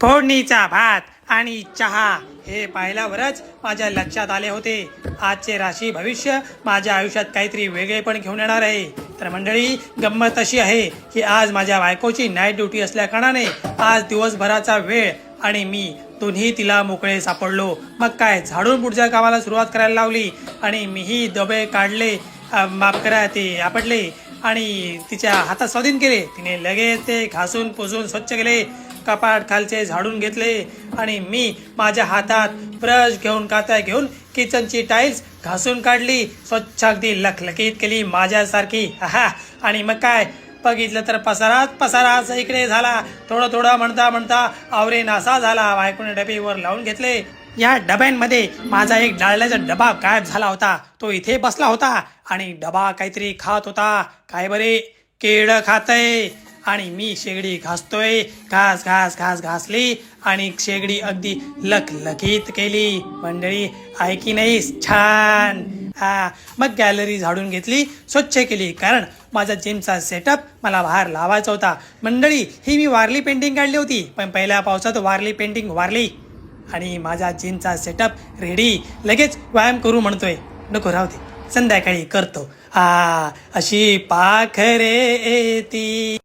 फोडणीचा भात आणि चहा हे पाहिल्यावरच माझ्या लक्षात आले होते आजचे राशी भविष्य माझ्या आयुष्यात काहीतरी वेगळे पण घेऊन येणार आहे. तर मंडळी, गंमत अशी आहे की आज माझ्या बायकोची नाईट ड्युटी असल्या कारणाने आज दिवसभराचा वेळ आणि मी दोन्ही तिला मोकळे सापडलो. मग काय, झाडून पुढच्या कामाला सुरुवात करायला लावली आणि मीही डबे काढले, माफ करा ते आपटले आणि तिच्या हातात स्वाधीन केले. तिने लगेच ते घासून पुसून स्वच्छ केले, कपाट खालचे झाडून घेतले आणि मी माझ्या हातात ब्रश घेऊन कात्या घेऊन किचनची टाईल्स घासून काढली, स्वच्छ अगदी लखलखीत केली माझ्यासारखी. आणि मग काय, बघितलं तर पसाराच इकडे झाला. थोडं थोडं म्हणता म्हणता आवरे नासा झाला. बायकोने डबेवर लावून घेतले. या डब्यांमध्ये माझा एक डाळल्याचा डबा गायब झाला होता. तो इथे बसला होता आणि डबा काहीतरी खात होता. काय बरे, केळं खातय आणि मी शेगडी घासतोय. घास घास घास घासली आणि शेगडी अगदी लखलखीत केली. मंडळी, आहे की नाही छान? मग गॅलरी झाडून घेतली, स्वच्छ केली, कारण माझा जिमचा सेटअप मला बाहेर लावायचा होता. मंडळी, ही मी वारली पेंटिंग काढली होती, पण पहिल्या पावसात वारली पेंटिंग वारली आणि माझा जिमचा सेटअप रेडी. लगेच व्यायाम करू म्हणतोय. नको, राहू दे, संध्याकाळी करतो. अशी पाखरे येती.